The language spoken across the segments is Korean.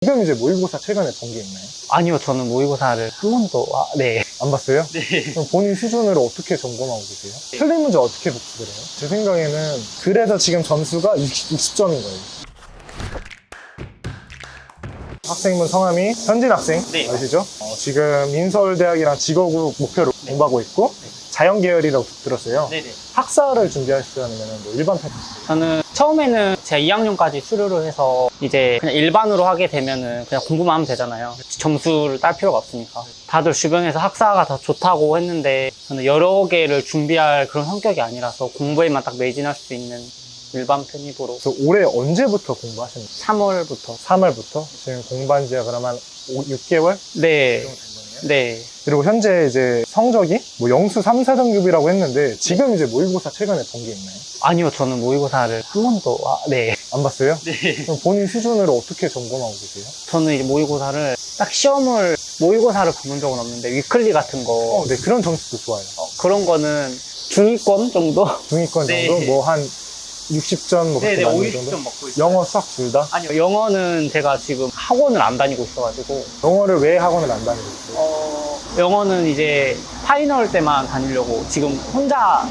지금 이제 모의고사 최근에 본 게 있나요? 아니요, 저는 모의고사를 한 번도, 네. 안 봤어요? 네. 그럼 본인 수준으로 어떻게 점검하고 계세요? 틀린 문제 어떻게 복습을 해요? 제 생각에는 그래서 지금 점수가 60점인 거예요. 학생분 성함이 현진 학생 네. 아시죠? 지금 인서울대학이랑 직업국 목표로 공부하고 있고 자연 계열이라고 들었어요. 네네. 학사를 준비하시려면 뭐 일반 패턴 저는 처음에는 제가 2학년까지 수료를 해서 이제 그냥 일반으로 하게 되면은 그냥 공부만 하면 되잖아요. 점수를 딸 필요가 없으니까. 다들 주변에서 학사가 더 좋다고 했는데 저는 여러 개를 준비할 그런 성격이 아니라서 공부에만 딱 매진할 수 있는 일반 편입으로 그래서 올해 언제부터 공부하셨나요? 3월부터. 3월부터? 지금 공부한 지가 그러면 6개월? 네. 네. 그리고 현재 이제 성적이 뭐 영수 3, 4등급이라고 했는데 지금 이제 모의고사 최근에 본 게 있나요? 아니요, 저는 모의고사를 한 번도, 네. 안 봤어요? 네. 그럼 본인 수준으로 어떻게 점검하고 계세요? 저는 이제 모의고사를 딱 모의고사를 보는 적은 없는데 위클리 같은 거 네, 그런 점수도 좋아요. 그런 거는 중위권 정도? 중위권 네. 정도? 뭐 한 60점 뭐 그렇게 네네, 맞는 정도? 50점 먹고 있어요. 영어 수학 둘 다? 아니요, 영어는 제가 지금 학원을 안 다니고 있어가지고 영어를 왜 학원을 안 다니고 있어요? 영어는 이제 파이널 때만 다니려고 지금 혼자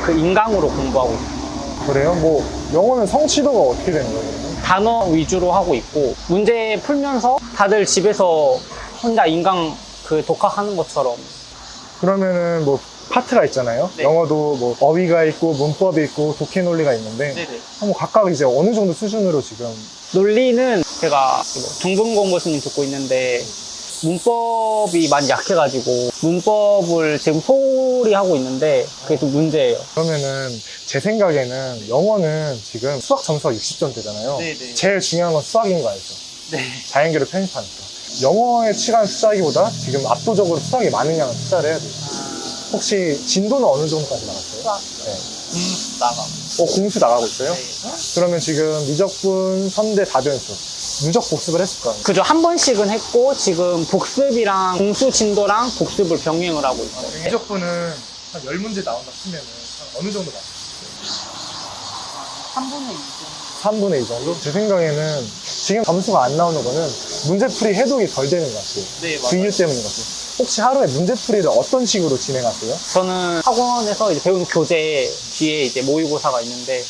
그 인강으로 공부하고 있어요. 그래요? 뭐 영어는 성취도가 어떻게 되는 거예요? 단어 위주로 하고 있고 문제 풀면서 다들 집에서 혼자 인강 그 독학하는 것처럼. 그러면은 뭐 파트가 있잖아요. 네. 영어도 뭐 어휘가 있고 문법이 있고 독해 논리가 있는데 네네. 뭐 각각 이제 어느 정도 수준으로 지금 논리는 제가 정근공 교수님 듣고 있는데 문법이 많이 약해가지고 문법을 지금 소홀히 하고 있는데 그게 좀 문제예요. 그러면은 제 생각에는 영어는 지금 수학 점수가 60점대잖아요. 네네. 제일 중요한 건 수학인 거 알죠? 네. 자연계를 편입하니까. 영어에 시간 투자하기보다 지금 압도적으로 수학에 많은 양을 투자를 해야 돼요. 혹시 진도는 어느 정도까지 나갔어요? 수학 네. 나가. 공수 나가고 있어요? 네. 그러면 지금 미적분, 선대, 다변수 누적 복습을 했을 거 아니에요? 그죠. 한 번씩은 했고 지금 복습이랑 공수 진도랑 복습을 병행을 하고 있어요. 미적분은 한 10문제 나온다 치면은 어느 정도 나왔어요? 3분의 2 3분의 2 정도? 제 생각에는 지금 점수가 안 나오는 거는 문제풀이 해독이 덜 되는 것 같아요. 네, 그 이유 때문인 것 같아요. 혹시 하루에 문제풀이를 어떤 식으로 진행하세요? 저는 학원에서 이제 배우는 교재 뒤에 이제 모의고사가 있는데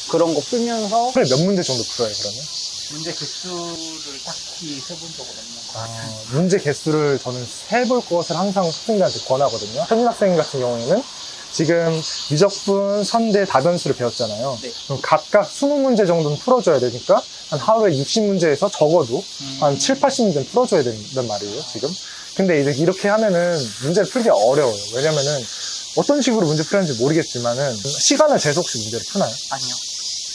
그런 거 풀면서 하루에 몇 문제 정도 풀어요, 그러면? 문제 개수를 딱히 세본 적은 없는 것 같아요. 문제 개수를 저는 세볼 것을 항상 학생들한테 권하거든요. 현진 학생 같은 경우에는 지금 미적분, 선대, 다변수를 배웠잖아요. 네. 그럼 각각 20문제 정도는 풀어줘야 되니까 한 하루에 60문제에서 적어도 한 7, 80문제는 풀어줘야 된단 말이에요, 지금. 근데 이제 이렇게 하면은 문제를 풀기가 어려워요. 왜냐면은 어떤 식으로 문제 풀었는지 모르겠지만은 시간을 재서 혹시 문제를 푸나요? 아니요.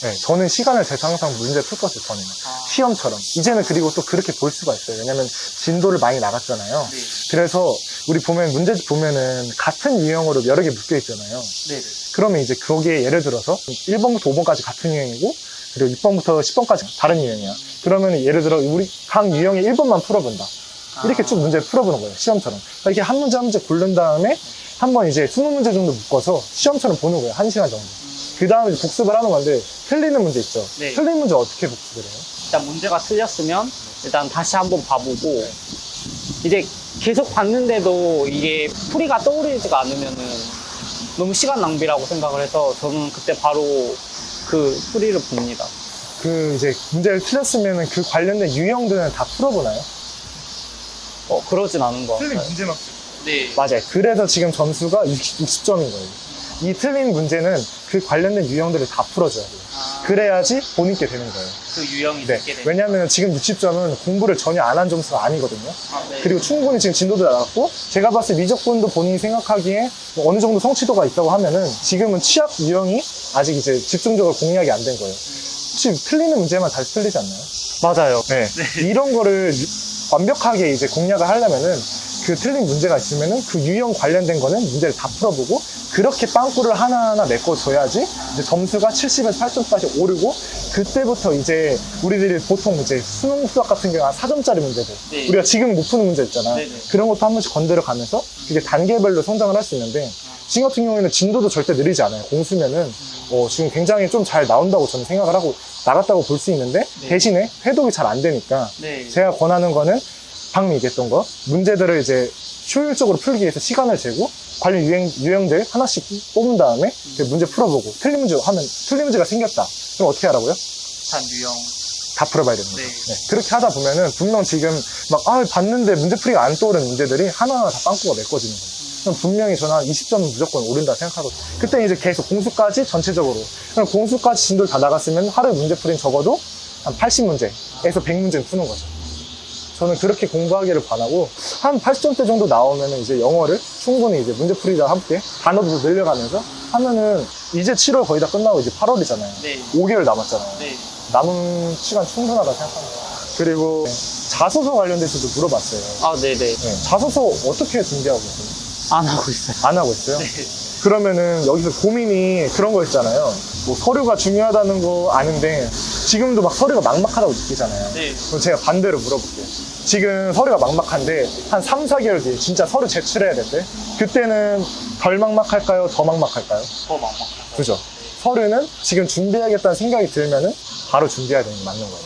네, 저는 시간을 재서 항상 문제 풀 것을 권해요. 시험처럼. 이제는 그리고 또 그렇게 볼 수가 있어요. 왜냐면 진도를 많이 나갔잖아요. 네. 그래서 우리 문제 보면은 같은 유형으로 여러 개 묶여 있잖아요. 네네. 그러면 이제 거기에 예를 들어서 1번부터 5번까지 같은 유형이고 그리고 6번부터 10번까지 다른 유형이야. 그러면 예를 들어 우리 각 유형의 1번만 풀어본다. 이렇게 쭉 문제를 풀어보는 거예요. 시험처럼. 그러니까 이렇게 한 문제 한 문제 고른 다음에 한번 이제 20문제 정도 묶어서 시험처럼 보는 거예요. 1시간 정도. 그 다음에 복습을 하는 건데 틀리는 문제 있죠. 네. 틀린 문제 어떻게 복습을 해요? 일단 문제가 틀렸으면 일단 다시 한번 봐보고 이제 계속 봤는데도 이게 풀이가 떠오르지가 않으면은 너무 시간 낭비라고 생각을 해서 저는 그때 바로 그 풀이를 봅니다. 그 이제 문제를 틀렸으면 그 관련된 유형들은 다 풀어보나요? 그러진 않은 것 같아요. 문제만 네. 맞아요. 그래서 지금 점수가 60점인 거예요. 이 틀린 문제는 그 관련된 유형들을 다 풀어줘야 돼요. 그래야지 본인께 되는 거예요. 그 유형이 네. 있게 되는. 왜냐하면 지금 60점은 공부를 전혀 안 한 점수가 아니거든요. 네. 그리고 충분히 지금 진도도 나갔고 제가 봤을 때 미적분도 본인이 생각하기에 뭐 어느 정도 성취도가 있다고 하면은 지금은 취약 유형이 아직 이제 집중적으로 공략이 안 된 거예요. 혹시 틀리는 문제만 다시 틀리지 않나요? 맞아요. 네. 이런 거를 완벽하게 이제 공략을 하려면은 그 틀린 문제가 있으면은 그 유형 관련된 거는 문제를 다 풀어보고 그렇게 빵꾸를 하나하나 메꿔줘야지 이제 점수가 70에서 8점까지 오르고 그때부터 이제 우리들이 보통 이제 수능 수학 같은 경우 한 4점짜리 문제들 네. 우리가 지금 못 푸는 문제 있잖아. 네네. 그런 것도 한 번씩 건드려 가면서 이게 단계별로 성장을 할 수 있는데 지금 같은 경우에는 진도도 절대 느리지 않아요. 공수면은 지금 굉장히 좀 잘 나온다고 저는 생각을 하고 나갔다고 볼 수 있는데 네. 대신에 해독이 잘 안 되니까 네. 제가 권하는 거는 방금 얘기했던 거 문제들을 이제 효율적으로 풀기 위해서 시간을 재고 관련 유형들 하나씩 뽑은 다음에 그 문제 풀어보고 틀린 문제가 생겼다. 그럼 어떻게 하라고요? 단 유형. 다 풀어봐야 되는 거죠. 네. 네. 그렇게 하다 보면은 분명 지금 봤는데 문제풀이가 안 떠오르는 문제들이 하나하나 다 빵꾸가 메꿔지는 거예요. 그럼 분명히 저는 한 20점은 무조건 오른다 생각하거든요. 그때 이제 계속 공수까지 전체적으로. 그럼 공수까지 진도를 다 나갔으면 하루 문제풀이는 적어도 한 80문제에서 100문제는 푸는 거죠. 저는 그렇게 공부하기를 바라고 한 80점대 정도 나오면은 이제 영어를 충분히 이제 문제풀이와 함께 단어도 늘려가면서 하면은 이제 7월 거의 다 끝나고 이제 8월이잖아요. 네. 5개월 남았잖아요. 네. 남은 시간 충분하다 생각합니다. 그리고 자소서 관련돼서도 물어봤어요. 아, 네네. 네, 자소서 어떻게 준비하고 있어요? 안 하고 있어요. 안 하고 있어요? 네. 그러면은 여기서 고민이 그런 거 있잖아요. 뭐 서류가 중요하다는 거 아는데 지금도 막 서류가 막막하다고 느끼잖아요. 네. 그럼 제가 반대로 물어볼게요. 지금 서류가 막막한데 한 3, 4개월 뒤에 진짜 서류 제출해야 된대. 그때는 덜 막막할까요? 더 막막할까요? 더 막막하다. 그죠? 서류는 지금 준비해야겠다는 생각이 들면은 바로 준비해야 되는 게 맞는 거예요.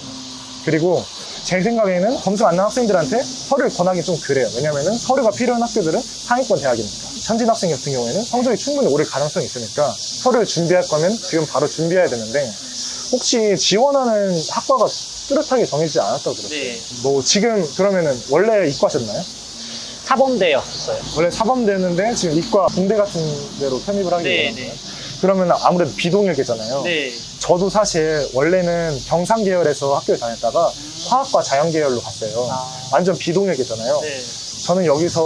그리고 제 생각에는 점수 안 나온 학생들한테 서류를 권하기 좀 그래요. 왜냐면은 서류가 필요한 학교들은 상위권 대학이니까. 현진 학생 같은 경우에는 성적이 충분히 오를 가능성이 있으니까 서류를 준비할 거면 지금 바로 준비해야 되는데 혹시 지원하는 학과가 뚜렷하게 정해지지 않았다고 들었어요. 네. 뭐 지금 그러면은 원래 이과셨나요? 사범대였어요. 원래 사범대였는데 지금 이과 공대 같은 데로 편입을 하게 네, 되는 거예요. 네. 그러면 아무래도 비동일계잖아요. 네. 저도 사실 원래는 경상 계열에서 학교를 다녔다가 화학과 자연 계열로 갔어요. 아. 완전 비동일계잖아요. 네. 저는 여기서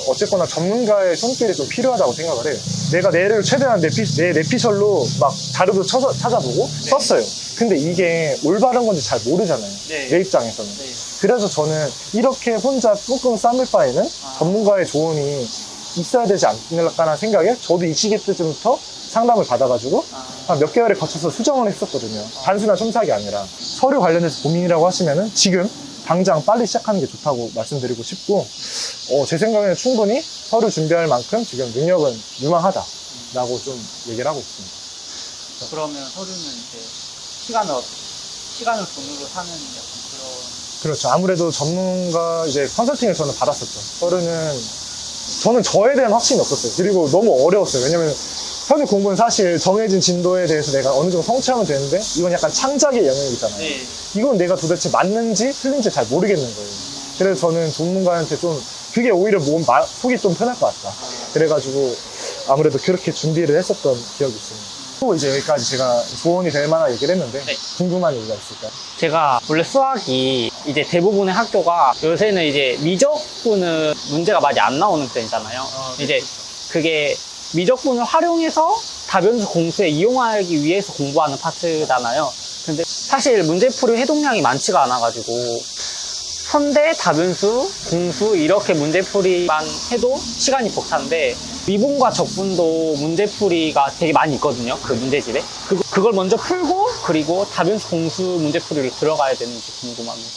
어쨌거나 전문가의 손길이 좀 필요하다고 생각을 해요. 내가 뇌를 최대한 내 내피셜로 막 자료도 찾아보고 썼어요. 근데 이게 올바른 건지 잘 모르잖아요. 네. 내 입장에서는. 네. 그래서 저는 이렇게 혼자 끙끙 싸물 바에는 전문가의 조언이 있어야 되지 않을까라는 생각에 저도 이 시기 때쯤부터 상담을 받아가지고 한 몇 개월에 거쳐서 수정을 했었거든요. 단순한 첨삭이 아니라 서류 관련해서 고민이라고 하시면은 지금 당장 빨리 시작하는 게 좋다고 말씀드리고 싶고 제 생각에는 충분히 서류 준비할 만큼 지금 능력은 유망하다라고 좀 얘기를 하고 있습니다. 그러면 서류는 이제 시간을 돈으로 사는 약간 그런. 그렇죠. 아무래도 전문가 이제 컨설팅을 저는 받았었죠. 저는 저에 대한 확신이 없었어요. 그리고 너무 어려웠어요. 왜냐면 현재 공부는 사실 정해진 진도에 대해서 내가 어느 정도 성취하면 되는데 이건 약간 창작의 영역이잖아요. 네. 이건 내가 도대체 맞는지 틀린지 잘 모르겠는 거예요. 그래서 저는 전문가한테 좀 그게 오히려 속이 좀 편할 것 같다. 그래가지고 아무래도 그렇게 준비를 했었던 기억이 있습니다. 또 이제 여기까지 제가 조언이 될 만한 얘기를 했는데 네. 궁금한 얘기가 있을까요? 제가 원래 수학이 이제 대부분의 학교가 요새는 이제 미적분은 문제가 많이 안 나오는 편이잖아요. 네. 이제 그게 미적분을 활용해서 다변수 공수에 이용하기 위해서 공부하는 파트잖아요. 근데 사실 문제풀이 해독량이 많지가 않아가지고 선대, 다변수, 공수 이렇게 문제풀이만 해도 시간이 벅찬데 미분과 적분도 문제풀이가 되게 많이 있거든요. 그 문제집에. 그걸 먼저 풀고 그리고 다변수, 공수 문제풀이로 들어가야 되는지 궁금합니다.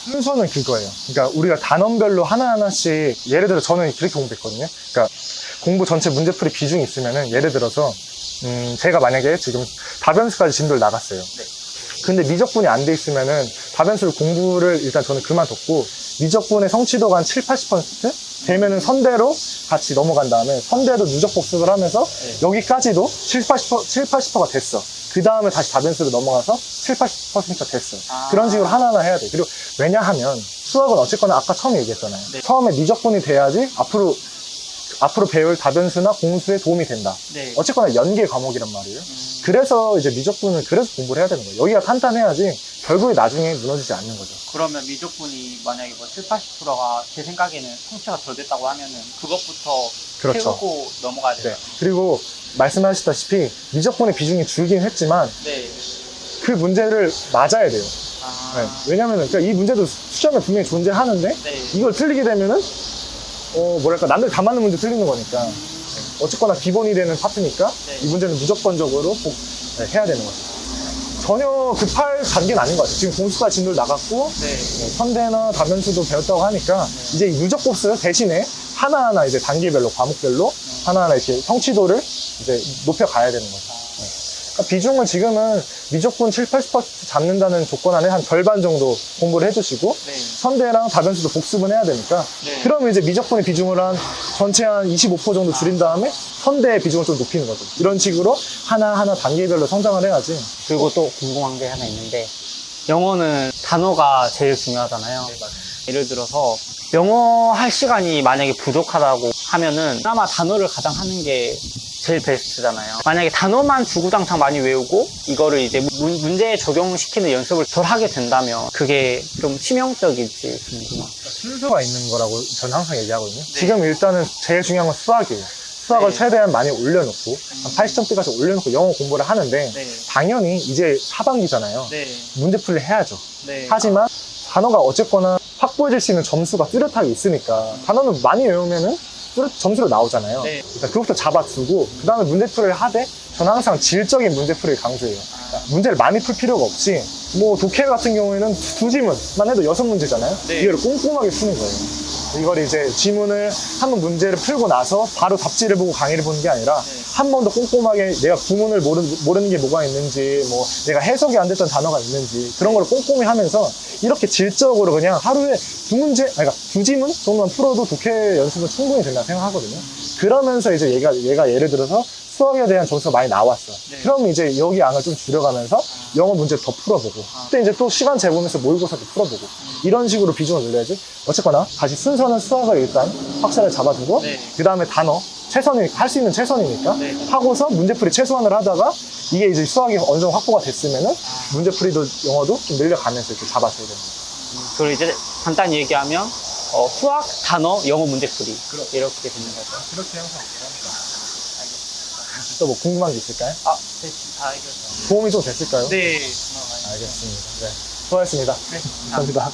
순서는 그거예요. 그러니까 우리가 단원별로 하나하나씩 예를 들어 저는 그렇게 공부했거든요. 그러니까 공부 전체 문제풀이 비중이 있으면은 예를 들어서 제가 만약에 지금 다변수까지 진도를 나갔어요. 네. 근데 미적분이 안 돼 있으면은 다변수를 공부를 일단 저는 그만뒀고 미적분의 성취도가 한 7, 80% 되면은 선대로 같이 넘어간 다음에 선대도 누적 복습을 하면서 여기까지도 7, 80%가 됐어. 그 다음에 다시 다변수로 넘어가서 7, 80%가 됐어. 그런 식으로 하나하나 해야 돼. 그리고 왜냐하면 수학은 어쨌거나 아까 처음에 얘기했잖아요. 네. 처음에 미적분이 돼야지 앞으로 배울 다변수나 공수에 도움이 된다. 네. 어쨌거나 연계 과목이란 말이에요. 그래서 이제 미적분은 그래서 공부를 해야 되는 거예요. 여기가 탄탄해야지 결국에 나중에 무너지지 않는 거죠. 그러면 미적분이 만약에 뭐 7, 80%가 제 생각에는 성취가 덜 됐다고 하면은 그것부터 그렇죠. 채우고 넘어가야 돼요. 네. 그리고 말씀하셨다시피 미적분의 비중이 줄긴 했지만 네. 그 문제를 맞아야 돼요. 아. 네. 왜냐면은 그러니까 이 문제도 시험에 분명히 존재하는데 네. 이걸 틀리게 되면은 남들 다 맞는 문제 틀리는 거니까 어쨌거나 기본이 되는 파트니까 네. 이 문제는 무조건적으로 해야 되는 거죠. 전혀 급할 단계는 아닌 것 같아요. 지금 공수가 진도를 나갔고 네. 선대나 다변수도 배웠다고 하니까 이제 이 누적 곱수 대신에 하나하나 이제 단계별로 과목별로 하나하나 이렇게 성취도를 이제 높여가야 되는 거죠. 그러니까 비중은 지금은 무조건 7, 80% 잡는다는 조건 안에 한 절반 정도 공부를 해주시고 네. 선대랑 다변수도 복습은 해야 되니까 네. 그러면 이제 미적분의 비중을 한 전체 한 25% 정도 줄인 다음에 선대의 비중을 좀 높이는 거죠. 이런 식으로 하나하나 단계별로 성장을 해야지. 그리고 또 궁금한 게 하나 있는데, 영어는 단어가 제일 중요하잖아요. 예를 들어서 영어 할 시간이 만약에 부족하다고 하면은 아마 단어를 가장 하는 게 제일 베스트잖아요. 만약에 단어만 주구장창 많이 외우고 이거를 이제 문제에 적용시키는 연습을 덜 하게 된다면 그게 좀 치명적일지 궁금해요. 순서가 있는 거라고 저는 항상 얘기하거든요. 지금 일단은 제일 중요한 건 수학이에요. 수학을 네. 최대한 많이 올려놓고 한 80점대까지 올려놓고 영어 공부를 하는데 네. 당연히 이제 하반기잖아요. 네. 문제풀이를 해야죠. 네. 하지만 단어가 어쨌거나 확보해줄 수 있는 점수가 뚜렷하게 있으니까 단어는 많이 외우면은 점수로 나오잖아요. 네. 그러니까 그것부터 잡아두고 그 다음에 문제풀이를 하되 저는 항상 질적인 문제풀이를 강조해요. 그러니까 문제를 많이 풀 필요가 없이 뭐 독해 같은 경우에는 두 지문만 해도 6문제잖아요. 네. 이걸 꼼꼼하게 푸는 거예요. 이걸 이제 지문을 한번 문제를 풀고 나서 바로 답지를 보고 강의를 보는 게 아니라 한 번 더 꼼꼼하게 내가 구문을 모르는 게 뭐가 있는지 뭐 내가 해석이 안 됐던 단어가 있는지 그런 걸 꼼꼼히 하면서 이렇게 질적으로 그냥 하루에 두 문제, 아니, 그러니까 두 지문 정도만 풀어도 독해 연습은 충분히 된다 생각하거든요. 그러면서 이제 얘가 예를 들어서 수학에 대한 점수가 많이 나왔어. 네. 그럼 이제 여기 양을 좀 줄여가면서 영어 문제 더 풀어보고 그때 이제 또 시간 재보면서 모의고사도 풀어보고 이런 식으로 비중을 늘려야지. 어쨌거나 다시 순서는 수학을 일단 확실하게 잡아두고 네. 그 다음에 단어 최선이 할 수 있는 최선이니까 네. 하고서 문제풀이 최소한을 하다가 이게 이제 수학이 어느 정도 확보가 됐으면은 문제풀이도 영어도 좀 늘려가면서 이렇게 잡아줘야 됩니다. 그리고 이제 간단히 얘기하면 수학, 단어, 영어 문제풀이 이렇게 되는 거죠. 그렇게 항상 합니다. 또 뭐 궁금한 게 있을까요? 아, 네, 다 알겠어요. 도움이 좀 됐을까요? 네. 알겠습니다. 네. 수고하셨습니다. 네. 감사합니다.